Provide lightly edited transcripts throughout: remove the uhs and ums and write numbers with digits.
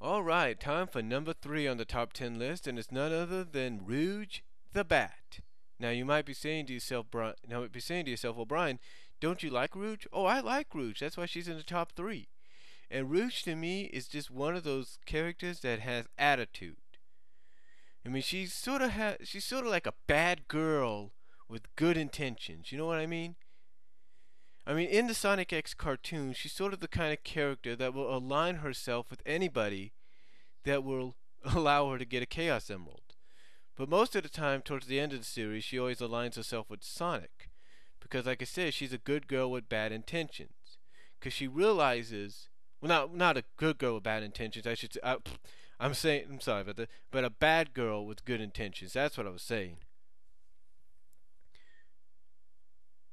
Alright, time for number 3 on the top 10 list, and it's none other than Rouge the Bat. Now you might be saying to yourself, well, Brian, don't you like Rouge? Oh, I like Rouge. That's why she's in the top 3. And Rouge to me is just one of those characters that has attitude. I mean, she's sort of like a bad girl with good intentions. You know what I mean? I mean, in the Sonic X cartoon, she's sort of the kind of character that will align herself with anybody that will allow her to get a Chaos Emerald. But most of the time, towards the end of the series, she always aligns herself with Sonic. Because, like I said, she's a good girl with bad intentions. Because she realizes, well, not a good girl with bad intentions, I should say, I'm sorry about that, but a bad girl with good intentions. That's what I was saying.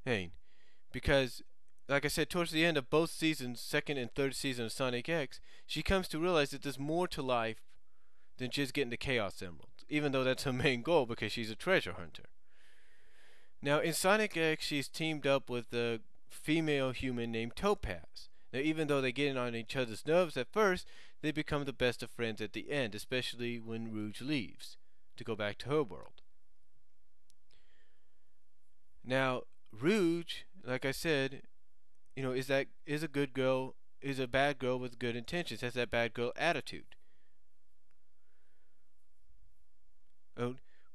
Hey, because, like I said, towards the end of both seasons, second and third season of Sonic X, she comes to realize that there's more to life than just getting the Chaos Emeralds, even though that's her main goal because she's a treasure hunter. Now, in Sonic X, she's teamed up with a female human named Topaz. Now, even though they get in on each other's nerves at first, they become the best of friends at the end, especially when Rouge leaves to go back to her world. Now, Rouge, like I said, is a good girl, is a bad girl with good intentions, has that bad girl attitude.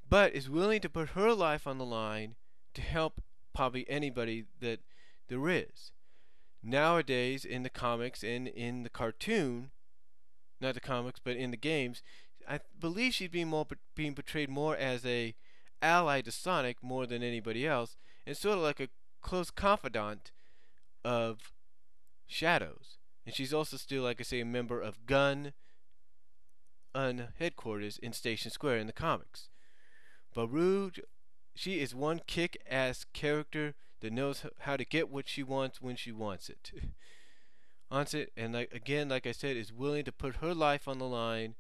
But is willing to put her life on the line to help probably anybody that there is. Nowadays, in the comics and in the cartoon, not the comics, but in the games, I believe she's being portrayed more as a ally to Sonic more than anybody else, and sort of like a close confidant of Shadows. And she's also still, like I say, a member of Gun headquarters in Station Square in the comics. But Rouge, she is one kick-ass character that knows how to get what she wants when she wants it. And like I said, is willing to put her life on the line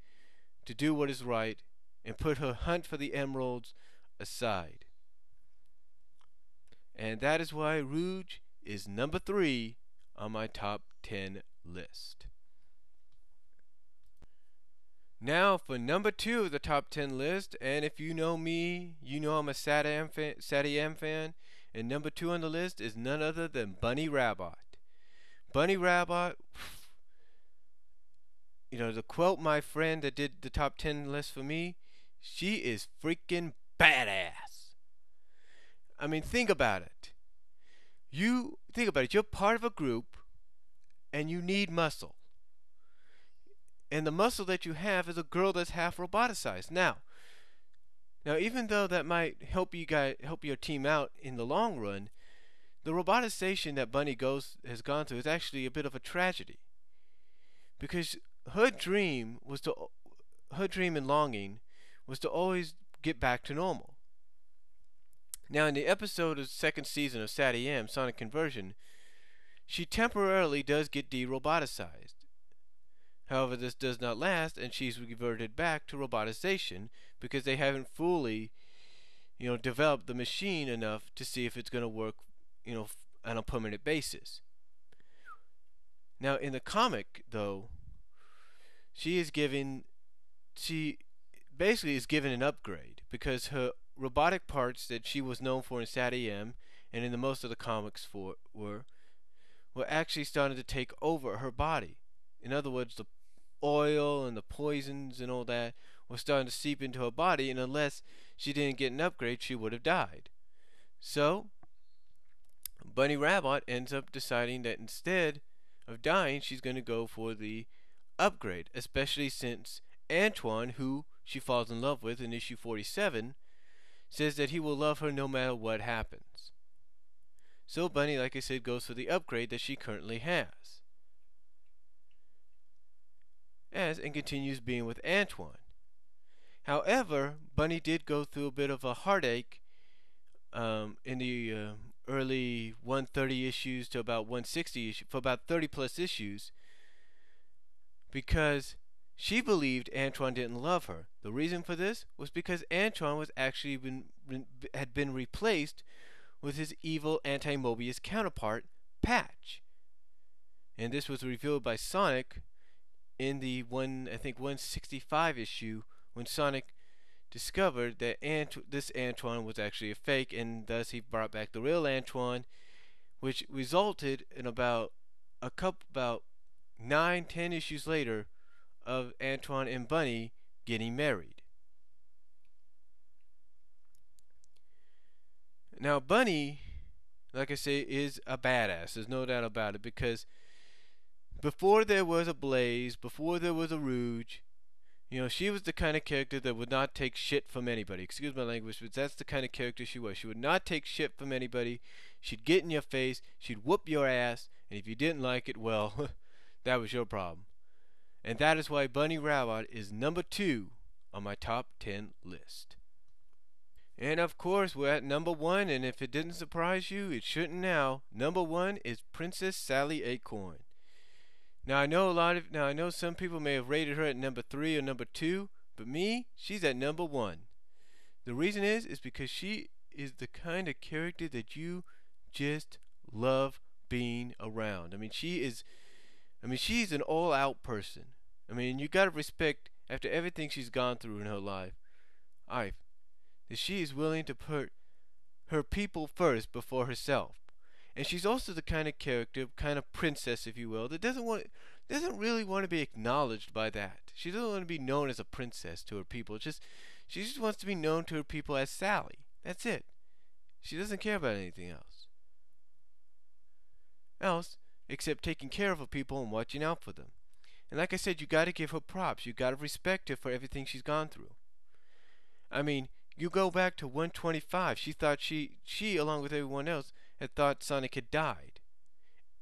to do what is right and put her hunt for the emeralds aside. And that is why Rouge is number 3 on my top 10 list. Now for number 2 of the top 10 list, and if you know me, you know I'm a Sadie fan, and number 2 on the list is none other than Bunny Rabbit. Bunny Rabbit, to quote my friend that did the top 10 list for me, she is freaking badass. I mean, think about it. You're part of a group, and you need muscle. And the muscle that you have is a girl that's half roboticized. Now, even though that might help your team out in the long run, the roboticization that Bunny has gone through is actually a bit of a tragedy. Because her dream and longing was to always get back to normal. Now, in the episode of the second season of Sadie M, Sonic Conversion, she temporarily does get de-roboticized. However, this does not last, and she's reverted back to robotization because they haven't fully, developed the machine enough to see if it's going to work, on a permanent basis. Now, in the comic, though, she basically is given an upgrade because her robotic parts that she was known for in Sadie M and in most of the comics were actually starting to take over her body. In other words, the oil and the poisons and all that was starting to seep into her body, and unless she didn't get an upgrade, she would have died. So, Bunny Rabbit ends up deciding that instead of dying, she's going to go for the upgrade, especially since Antoine, who she falls in love with in issue 47, says that he will love her no matter what happens. So Bunny, like I said, goes for the upgrade that she currently has. And continues being with Antoine. However, Bunny did go through a bit of a heartache in the early 130 issues to about 160 issues, for about 30 plus issues, because she believed Antoine didn't love her. The reason for this was because Antoine was actually had been replaced with his evil anti-Mobius counterpart, Patch. And this was revealed by Sonic in the one I think 165 issue when Sonic discovered that this Antoine was actually a fake, and thus he brought back the real Antoine, which resulted in about 9, 10 issues later of Antoine and Bunny getting married. Now Bunny, like I say, is a badass. There's no doubt about it, because before there was a Blaze, before there was a Rouge, she was the kind of character that would not take shit from anybody. Excuse my language, but that's the kind of character she was. She would not take shit from anybody. She'd get in your face, she'd whoop your ass, and if you didn't like it, well, that was your problem. And that is why Bunny Rabbit is number 2 on my top 10 list. And of course, we're at number 1, and if it didn't surprise you, it shouldn't now. Number 1 is Princess Sally Acorn. Now I know some people may have rated her at number 3 or number 2, but me, she's at number 1. The reason is because she is the kind of character that you just love being around. She's an all-out person. You gotta respect, after everything she's gone through in her life, that she is willing to put her people first before herself. And she's also the kind of character, kind of princess, if you will, that doesn't really want to be acknowledged by that. She doesn't want to be known as a princess to her people. She just wants to be known to her people as Sally. That's it. She doesn't care about anything else except taking care of her people and watching out for them. And like I said, you got to give her props. You got to respect her for everything she's gone through. You go back to 125. She thought she along with everyone else had thought Sonic had died.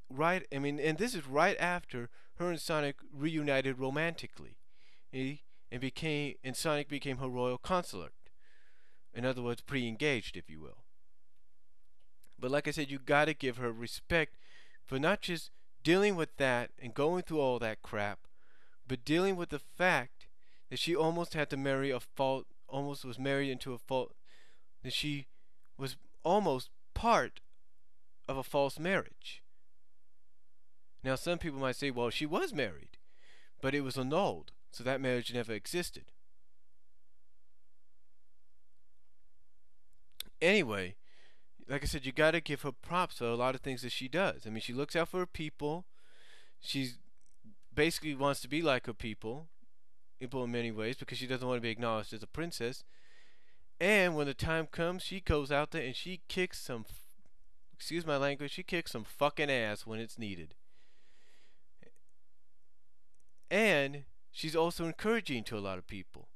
And this is right after her and Sonic reunited romantically, and Sonic became her royal consort. In other words, pre-engaged, if you will. But like I said, you gotta give her respect for not just dealing with that and going through all that crap, but dealing with the fact that she almost had to marry almost was married into a fault, that she was almost part of a false marriage. Now, some people might say, well, she was married, but it was annulled, so that marriage never existed. Anyway, like I said, you gotta give her props for a lot of things that she does. She looks out for her people. She's basically wants to be like her people in many ways, because she doesn't want to be acknowledged as a princess. And when the time comes, she goes out there and she kicks some, excuse my language, she kicks some fucking ass when it's needed. And she's also encouraging to a lot of people.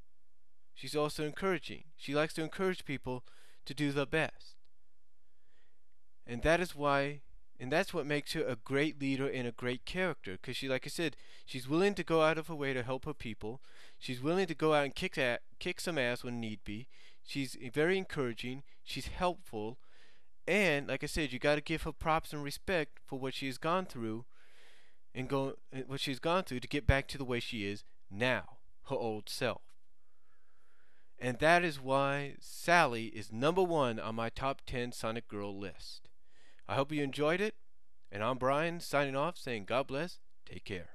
She's also encouraging. She likes to encourage people to do their best. And that's what makes her a great leader and a great character. Because like I said, she's willing to go out of her way to help her people. She's willing to go out and kick some ass when need be. She's very encouraging. She's helpful. And like I said, you got to give her props and respect for what she has gone through, what she's gone through to get back to the way she is now, her old self. And that is why Sally is number 1 on my top 10 Sonic Girl list. I hope you enjoyed it, and I'm Brian, signing off, saying God bless, take care.